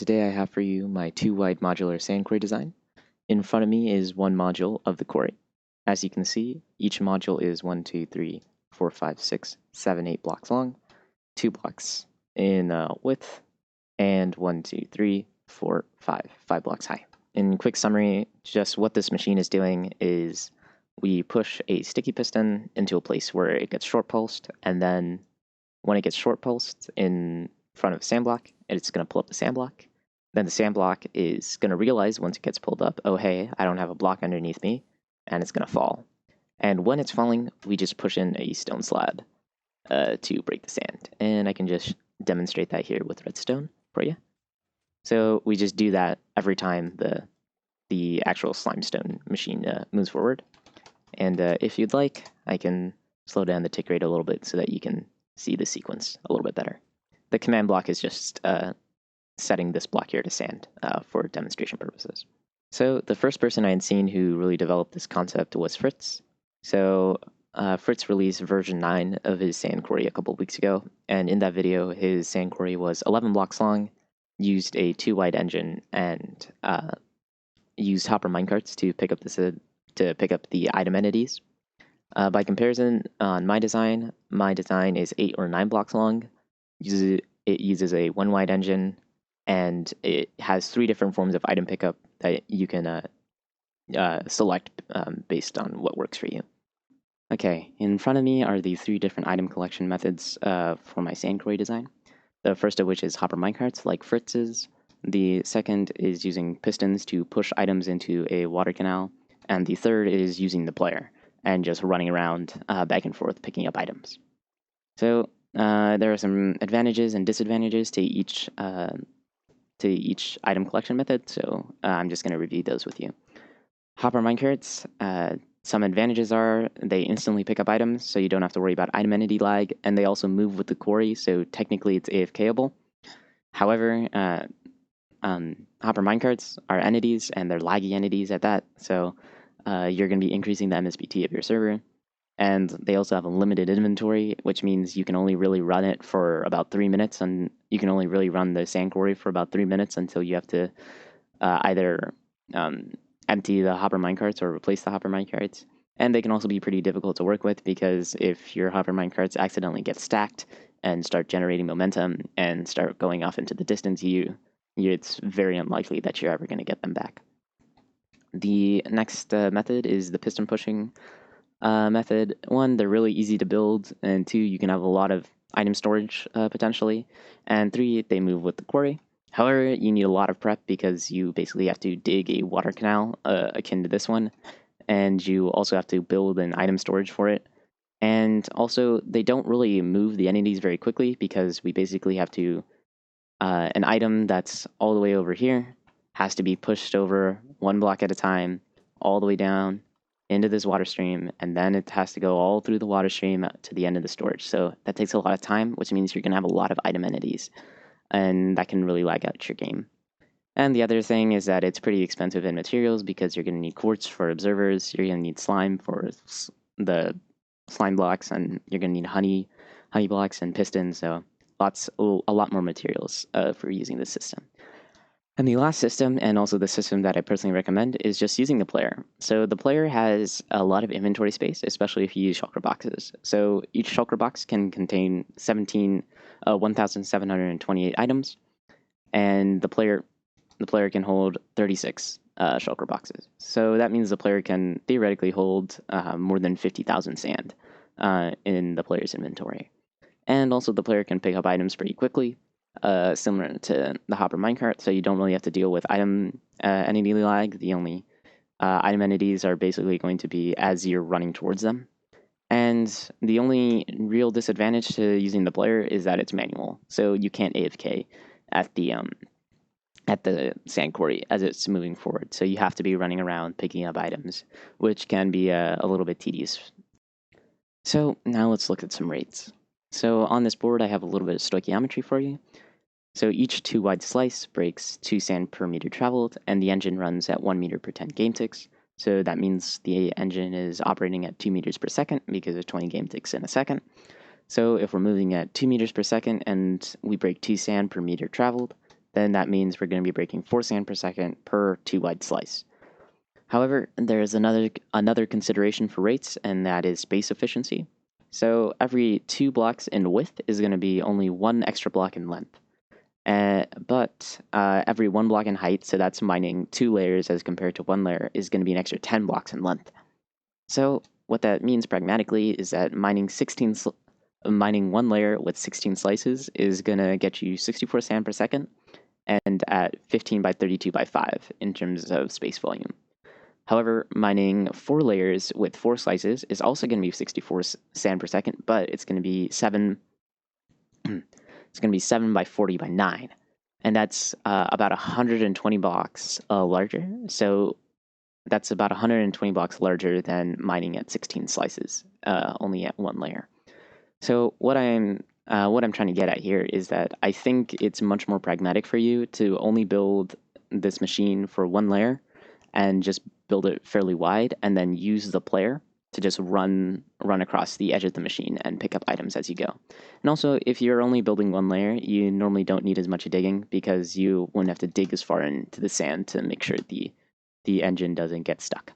today I have for you my 2-wide modular sand quarry design. In front of me is one module of the quarry. As you can see, each module is 1, 2, 3, 4, 5, 6, 7, 8 blocks long, 2 blocks in width, and 1, 2, 3, 4, 5 blocks high. In quick summary, just what this machine is doing is we push a sticky piston into a place where it gets short pulsed, and then when it gets short pulsed in front of a sand block, it's going to pull up the sand block. Then the sand block is going to realize once it gets pulled up, oh hey, I don't have a block underneath me, and it's going to fall. And when it's falling, we just push in a stone slab to break the sand. And I can just demonstrate that here with redstone for you. So we just do that every time the actual slimestone machine moves forward. And if you'd like, I can slow down the tick rate a little bit so that you can see the sequence a little bit better. The command block is just setting this block here to sand for demonstration purposes. So the first person I had seen who really developed this concept was Fritz. So Fritz released version 9 of his sand quarry a couple weeks ago, and in that video his sand quarry was 11 blocks long, used a 2-wide engine, and used hopper minecarts to pick up the item entities. By comparison, on my design is 8 or 9 blocks long. It uses a 1-wide engine, and it has 3 different forms of item pickup that you can select based on what works for you. Okay, in front of me are the 3 different item collection methods for my sand quarry design. The first of which is hopper minecarts, like Fritz's. The second is using pistons to push items into a water canal. And the third is using the player and just running around back and forth picking up items. So there are some advantages and disadvantages to each item collection method, so I'm just going to review those with you. Hopper minecarts, some advantages are they instantly pick up items, so you don't have to worry about item entity lag, and they also move with the quarry, so technically it's AFKable. However, hopper minecarts are entities, and they're laggy entities at that, so you're going to be increasing the MSBT of your server. And they also have a limited inventory, which means you can only really run it for about 3 minutes, and you can only really run the sand quarry for about 3 minutes until you have to either empty the hopper minecarts or replace the hopper minecarts. And they can also be pretty difficult to work with, because if your hopper minecarts accidentally get stacked and start generating momentum and start going off into the distance, it's very unlikely that you're ever going to get them back. The next method is the piston pushing method. 1, they're really easy to build, and 2, you can have a lot of item storage potentially, and 3, they move with the quarry. However, you need a lot of prep because you basically have to dig a water canal akin to this one, and you also have to build an item storage for it. And also, they don't really move the entities very quickly, because we basically have to an item that's all the way over here has to be pushed over 1 block at a time all the way down into this water stream, and then it has to go all through the water stream to the end of the storage. So that takes a lot of time, which means you're going to have a lot of item entities, and that can really lag out your game. And the other thing is that it's pretty expensive in materials, because you're going to need quartz for observers, you're going to need slime for the slime blocks, and you're going to need honey blocks and pistons, so a lot more materials for using this system. And the last system, and also the system that I personally recommend, is just using the player. So the player has a lot of inventory space, especially if you use shulker boxes. So each shulker box can contain 1,728 items, and the player can hold 36 shulker boxes. So that means the player can theoretically hold more than 50,000 sand in the player's inventory. And also the player can pick up items pretty quickly, similar to the hopper minecart, so you don't really have to deal with item entity lag. The only item entities are basically going to be as you're running towards them. And the only real disadvantage to using the player is that it's manual, so you can't AFK at the sand quarry as it's moving forward. So you have to be running around picking up items, which can be a little bit tedious. So now let's look at some rates. So on this board, I have a little bit of stoichiometry for you. So each 2-wide slice breaks 2 sand per meter traveled, and the engine runs at 1 meter per 10 game ticks. So that means the engine is operating at 2 meters per second because of 20 game ticks in a second. So if we're moving at 2 meters per second and we break 2 sand per meter traveled, then that means we're going to be breaking 4 sand per second per 2 wide slice. However, there's another consideration for rates, and that is space efficiency. So every 2 blocks in width is going to be only 1 extra block in length. But every 1 block in height, so that's mining 2 layers as compared to 1 layer, is going to be an extra 10 blocks in length. So what that means pragmatically is that mining 1 layer with 16 slices is going to get you 64 sand per second, and at 15 by 32 by 5 in terms of space volume. However, mining 4 layers with 4 slices is also going to be 64 sand per second, but it's going to be 7 by 40 by 9, and that's about 120 blocks larger. So that's about 120 blocks larger than mining at 16 slices, only at 1 layer. So what I'm trying to get at here is that I think it's much more pragmatic for you to only build this machine for 1 layer and just build it fairly wide, and then use the player to just run across the edge of the machine and pick up items as you go. And also, if you're only building 1 layer, you normally don't need as much digging because you wouldn't have to dig as far into the sand to make sure the engine doesn't get stuck.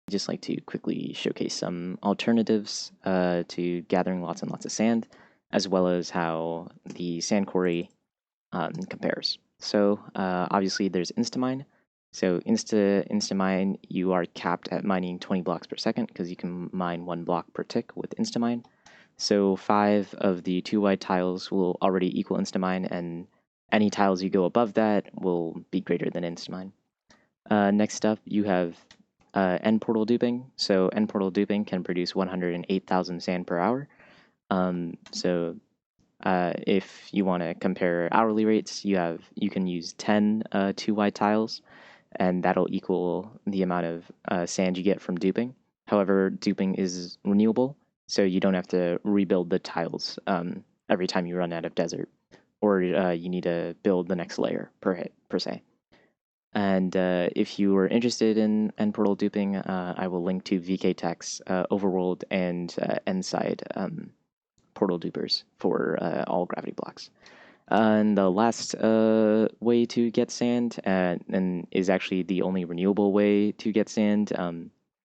I'd just like to quickly showcase some alternatives to gathering lots and lots of sand, as well as how the sand quarry compares. So obviously there's Instamine. So Instamine, you are capped at mining 20 blocks per second because you can mine 1 block per tick with Instamine. So 5 of the 2 wide tiles will already equal Instamine, and any tiles you go above that will be greater than Instamine. Next up, you have end portal duping. So end portal duping can produce 108,000 sand per hour. If you want to compare hourly rates, you can use 10 2 wide tiles, and that'll equal the amount of sand you get from duping. However, duping is renewable, so you don't have to rebuild the tiles every time you run out of desert, or you need to build the next layer per se. And if you are interested in end portal duping, I will link to VK Tech's Overworld and Endside portal dupers for all gravity blocks. And the last way to get sand, and is actually the only renewable way to get sand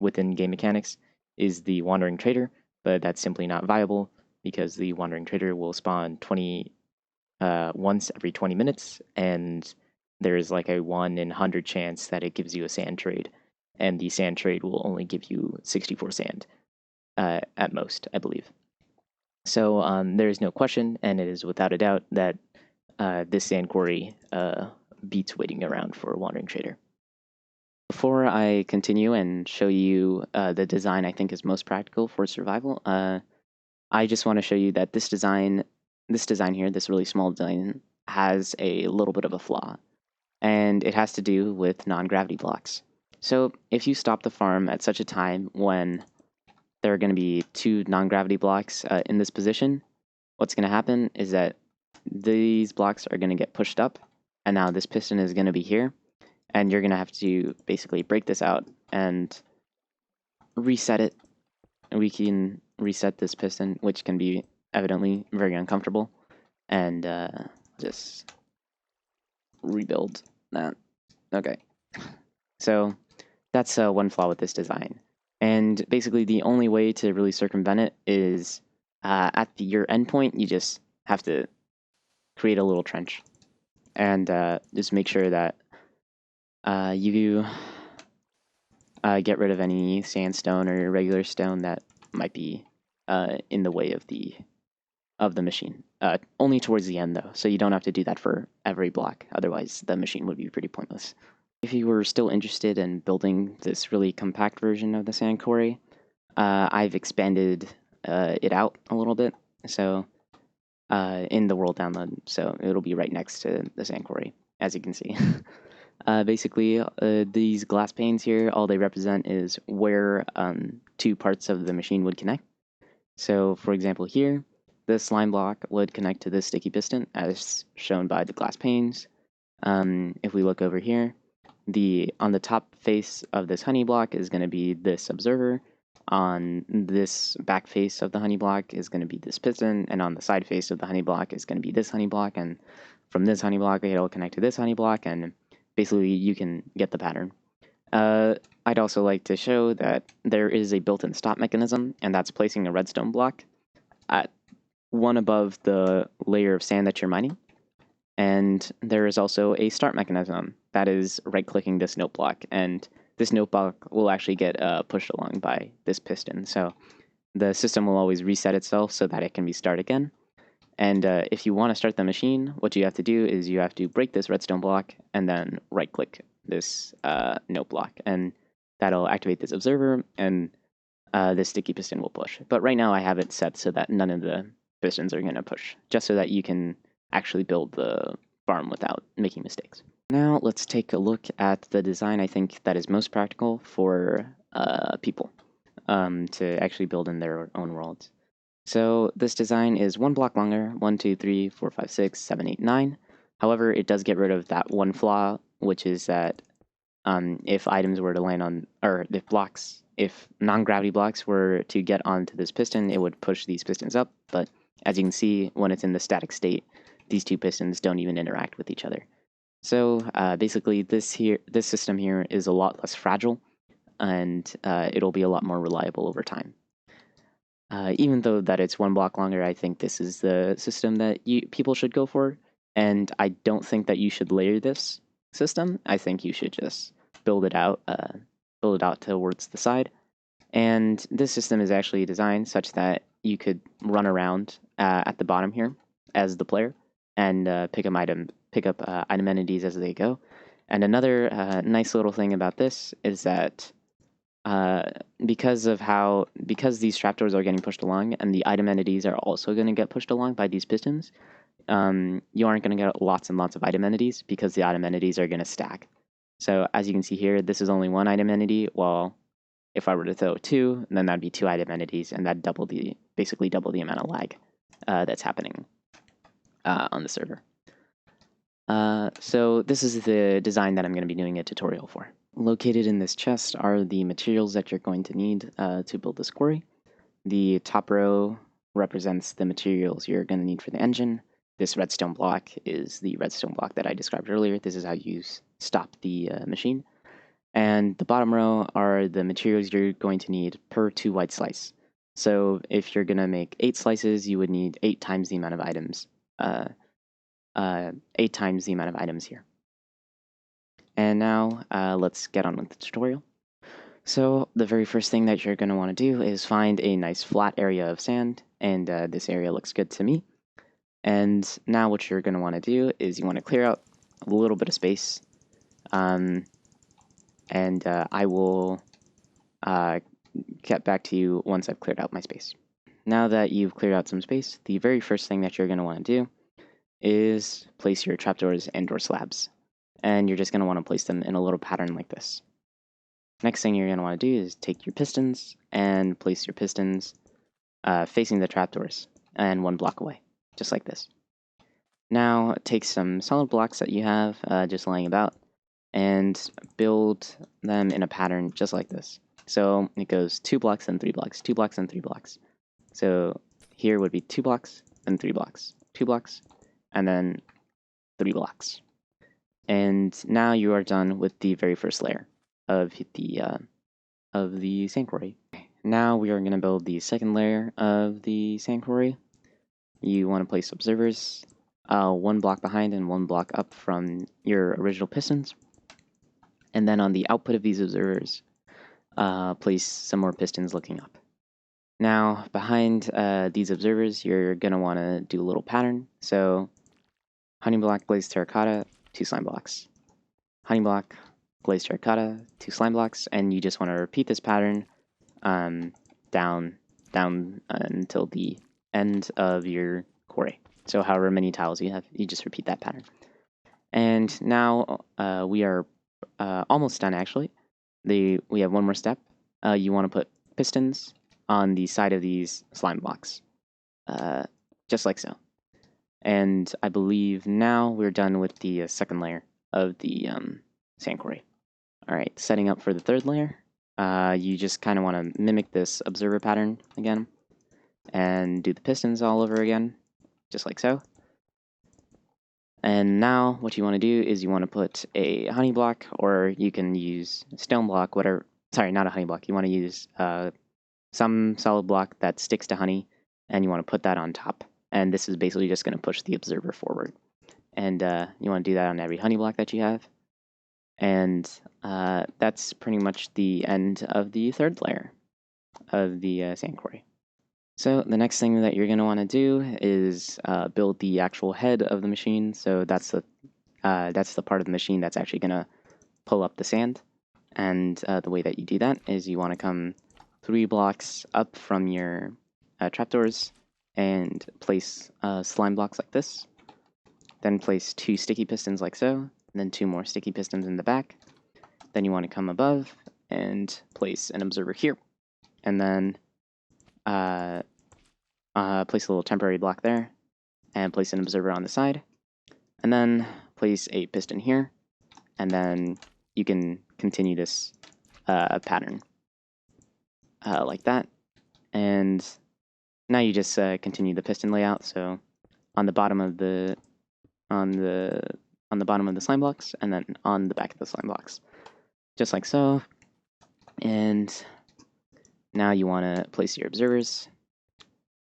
within game mechanics, is the Wandering Trader, but that's simply not viable because the Wandering Trader will spawn once every 20 minutes, and there's like a 1 in 100 chance that it gives you a sand trade, and the sand trade will only give you 64 sand at most, I believe. So there is no question, and it is without a doubt, that this sand quarry beats waiting around for a Wandering Trader. Before I continue and show you the design I think is most practical for survival, I just want to show you that this design here, this really small design, has a little bit of a flaw, and it has to do with non-gravity blocks. So if you stop the farm at such a time when there are going to be 2 non-gravity blocks in this position, what's going to happen is that these blocks are going to get pushed up, and now this piston is going to be here, and you're going to have to basically break this out and reset it. We can reset this piston, which can be evidently very uncomfortable, and just rebuild that. Okay, so that's one flaw with this design. And basically the only way to really circumvent it is at your endpoint, you just have to create a little trench, and just make sure that you get rid of any sandstone or regular stone that might be in the way of the machine. Only towards the end though, so you don't have to do that for every block, otherwise the machine would be pretty pointless. If you were still interested in building this really compact version of the sand quarry, I've expanded it out a little bit, so in the world download, so it'll be right next to the sand quarry, as you can see. Basically, these glass panes here, all they represent is where 2 parts of the machine would connect. So, for example here, the slime block would connect to this sticky piston, as shown by the glass panes. If we look over here, on the top face of this honey block is going to be this observer. On this back face of the honey block is going to be this piston, and on the side face of the honey block is going to be this honey block. And from this honey block, it'll connect to this honey block, and basically you can get the pattern. I'd also like to show that there is a built-in stop mechanism, and that's placing a redstone block at one above the layer of sand that you're mining. And there is also a start mechanism, that is right-clicking this note block, and this note block will actually get pushed along by this piston. So the system will always reset itself so that it can be started again. And if you want to start the machine, what you have to do is you have to break this redstone block and then right-click this note block, and that'll activate this observer, and this sticky piston will push. But right now I have it set so that none of the pistons are going to push, just so that you can actually build the farm without making mistakes. Now let's take a look at the design I think that is most practical for people to actually build in their own worlds. So this design is 1 block longer, 1, 2, 3, 4, 5, 6, 7, 8, 9. However, it does get rid of that one flaw, which is that if items were to land on, or if non-gravity blocks were to get onto this piston, it would push these pistons up. But as you can see, when it's in the static state, these two pistons don't even interact with each other. So basically, this system here is a lot less fragile, and it'll be a lot more reliable over time. Even though that it's 1 block longer, I think this is the system that people should go for, and I don't think that you should layer this system. I think you should just build it out towards the side. And this system is actually designed such that you could run around at the bottom here as the player and pick up item entities as they go. And another nice little thing about this is that because these trapdoors are getting pushed along and the item entities are also going to get pushed along by these pistons, you aren't going to get lots and lots of item entities because the item entities are going to stack. So as you can see here, this is only 1 item entity, while if I were to throw 2, then that'd be 2 item entities, and that'd basically double the amount of lag that's happening on the server. So this is the design that I'm going to be doing a tutorial for. Located in this chest are the materials that you're going to need to build this quarry. The top row represents the materials you're going to need for the engine. This redstone block is the redstone block that I described earlier. This is how you stop the machine. And the bottom row are the materials you're going to need per 2 wide slice. So if you're going to make 8 slices, you would need 8 times the amount of items. 8 times the amount of items here. And now let's get on with the tutorial. So the very first thing that you're going to want to do is find a nice flat area of sand, and this area looks good to me. And now what you're going to want to do is you want to clear out a little bit of space, and I will get back to you once I've cleared out my space. Now that you've cleared out some space, the very first thing that you're going to want to do is place your trapdoors and door slabs. And you're just going to want to place them in a little pattern like this. Next thing you're going to want to do is take your pistons and place your pistons facing the trapdoors and 1 block away, just like this. Now take some solid blocks that you have just laying about and build them in a pattern just like this. So it goes 2 blocks and 3 blocks, 2 blocks and 3 blocks. So here would be 2 blocks and 3 blocks, 2 blocks, and then 3 blocks. And now you are done with the very first layer of the sand quarry. Now we are going to build the second layer of the sand quarry. You want to place observers 1 block behind and 1 block up from your original pistons. And then on the output of these observers, place some more pistons looking up. Now behind these observers, you're going to want to do a little pattern. So honey block, glazed terracotta, 2 slime blocks. Honey block, glazed terracotta, 2 slime blocks, and you just want to repeat this pattern down until the end of your quarry. So however many tiles you have, you just repeat that pattern. And now we are almost done actually. We have 1 more step. You want to put pistons on the side of these slime blocks, just like so. And I believe now we're done with the second layer of the sand quarry. All right, setting up for the third layer. You just kind of want to mimic this observer pattern again and do the pistons all over again, just like so. And now what you want to do is you want to put a honey block, or you can use stone block, whatever. Sorry, not a honey block. You want to use some solid block that sticks to honey, and you want to put that on top. And this is basically just going to push the observer forward. And you want to do that on every honey block that you have. And that's pretty much the end of the third layer of the sand quarry. So the next thing that you're going to want to do is build the actual head of the machine. So that's the part of the machine that's actually going to pull up the sand. And the way that you do that is you want to come 3 blocks up from your trapdoors and place slime blocks like this. Then place 2 sticky pistons like so, and then 2 more sticky pistons in the back. Then you want to come above and place an observer here. And then place a little temporary block there, and place an observer on the side. And then place a piston here, and then you can continue this pattern like that. And now you just continue the piston layout. So on the bottom of the bottom of the slime blocks, and then on the back of the slime blocks, just like so. And now you want to place your observers.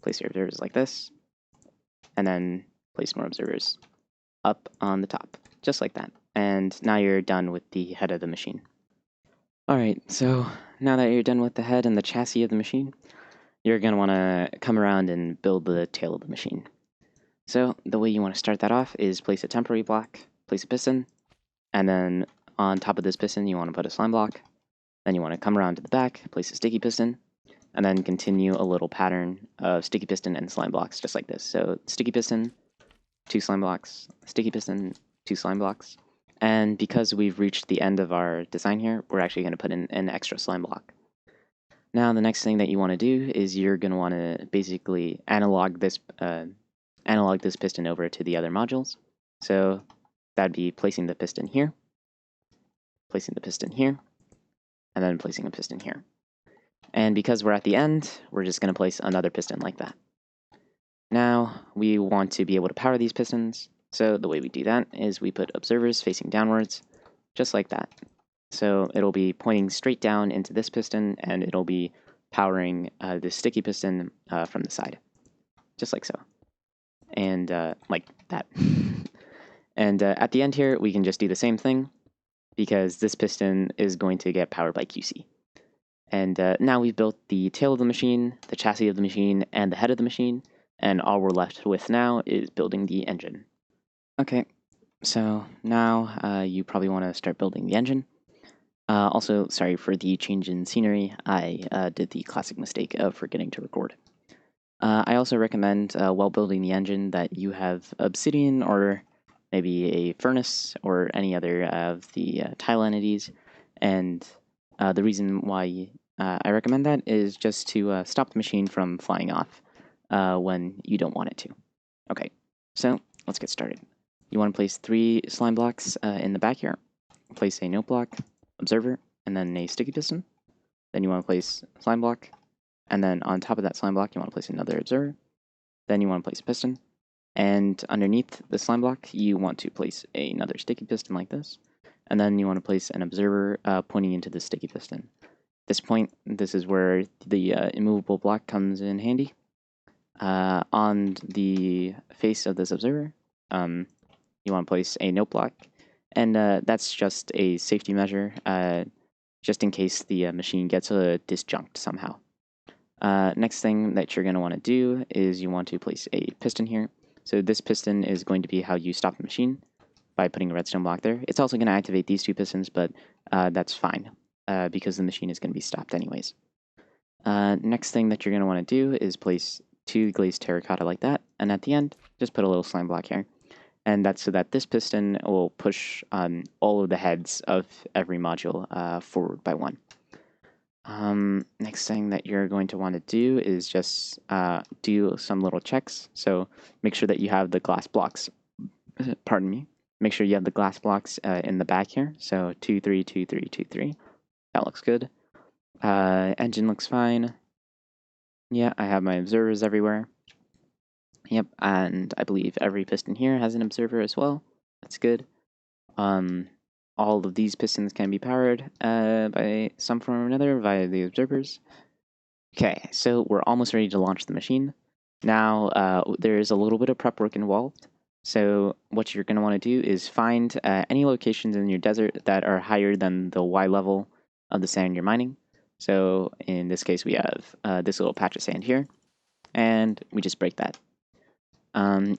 Place your observers like this, and then place more observers up on the top, just like that. And now you're done with the head of the machine. Alright, so now that you're done with the head and the chassis of the machine, you're going to want to come around and build the tail of the machine. So the way you want to start that off is place a temporary block, place a piston, and then on top of this piston you want to put a slime block. Then you want to come around to the back, place a sticky piston, and then continue a little pattern of sticky piston and slime blocks, just like this. So sticky piston, 2 slime blocks, sticky piston, 2 slime blocks. And because we've reached the end of our design here, we're actually going to put in an extra slime block. Now the next thing that you want to do is you're going to want to basically analog this piston over to the other modules. So that'd be placing the piston here, and then placing a piston here. And because we're at the end, we're just going to place another piston like that. Now we want to be able to power these pistons. So the way we do that is we put observers facing downwards, just like that. So it'll be pointing straight down into this piston, and it'll be powering this sticky piston from the side, just like so. And like that. And at the end here, we can just do the same thing, because this piston is going to get powered by QC. And now we've built the tail of the machine, the chassis of the machine, and the head of the machine, and all we're left with now is building the engine. Okay, so now you probably want to start building the engine. Also, sorry for the change in scenery. I did the classic mistake of forgetting to record. I also recommend, while building the engine, that you have obsidian or maybe a furnace or any other of the tile entities. And the reason why I recommend that is just to stop the machine from flying off when you don't want it to. Okay, so let's get started. You want to place 3 slime blocks in the back here. Place a note block, observer, and then a sticky piston. Then you want to place a slime block, and then on top of that slime block you want to place another observer. Then you want to place a piston, and underneath the slime block you want to place another sticky piston like this, and then you want to place an observer pointing into the sticky piston. At this point, this is where the immovable block comes in handy. On the face of this observer, you want to place a note block, and that's just a safety measure, just in case the machine gets disjunct somehow. Next thing that you're going to want to do is you want to place a piston here. So this piston is going to be how you stop the machine, by putting a redstone block there. It's also going to activate these 2 pistons, but that's fine, because the machine is going to be stopped anyways. Next thing that you're going to want to do is place 2 glazed terracotta like that, and at the end, just put a little slime block here. And that's so that this piston will push all of the heads of every module forward by 1. Next thing that you're going to want to do is just do some little checks. So make sure that you have the glass blocks, pardon me, make sure you have the glass blocks in the back here. So 2, 3, 2, 3, 2, 3. That looks good. Engine looks fine. Yeah, I have my observers everywhere. Yep, and I believe every piston here has an observer as well. That's good. All of these pistons can be powered by some form or another via the observers. Okay, so we're almost ready to launch the machine. Now, there's a little bit of prep work involved. So what you're going to want to do is find any locations in your desert that are higher than the Y level of the sand you're mining. So in this case, we have this little patch of sand here, and we just break that.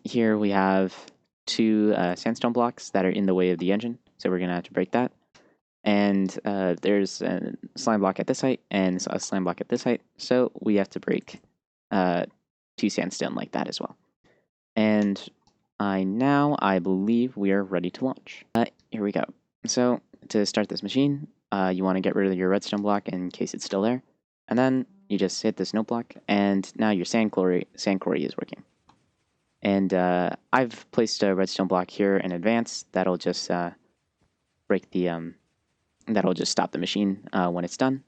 Here we have two sandstone blocks that are in the way of the engine, so we're going to have to break that. And there's a slime block at this height and a slime block at this height, so we have to break two sandstone like that as well. And I believe we are ready to launch. Here we go. So to start this machine, you want to get rid of your redstone block in case it's still there, and then you just hit this note block, and now your sand quarry is working. And I've placed a redstone block here in advance. That'll just break the that'll just stop the machine when it's done.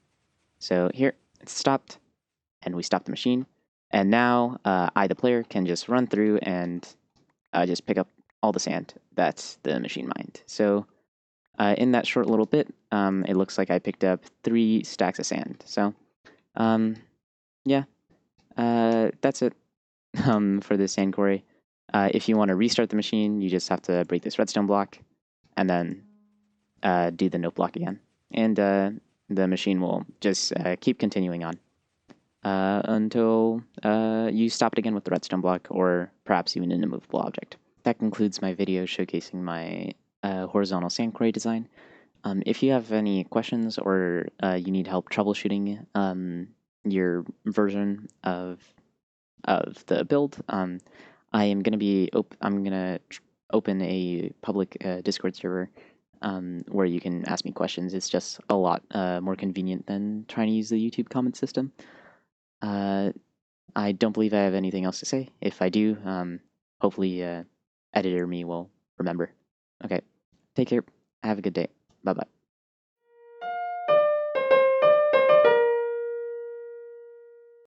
So here it's stopped, and we stop the machine. And now I, the player, can just run through and just pick up all the sand that the machine mined. So in that short little bit, it looks like I picked up 3 stacks of sand. So yeah, that's it for this sand quarry. If you want to restart the machine, you just have to break this redstone block and then do the note block again. And the machine will just keep continuing on until you stop it again with the redstone block, or perhaps even an immovable object. That concludes my video showcasing my horizontal sand quarry design. If you have any questions or you need help troubleshooting your version of the build, I am going to be open a public Discord server where you can ask me questions. It's just a lot more convenient than trying to use the YouTube comment system. I don't believe I have anything else to say. If I do, hopefully editor me will remember. Okay, take care. Have a good day. Bye-bye.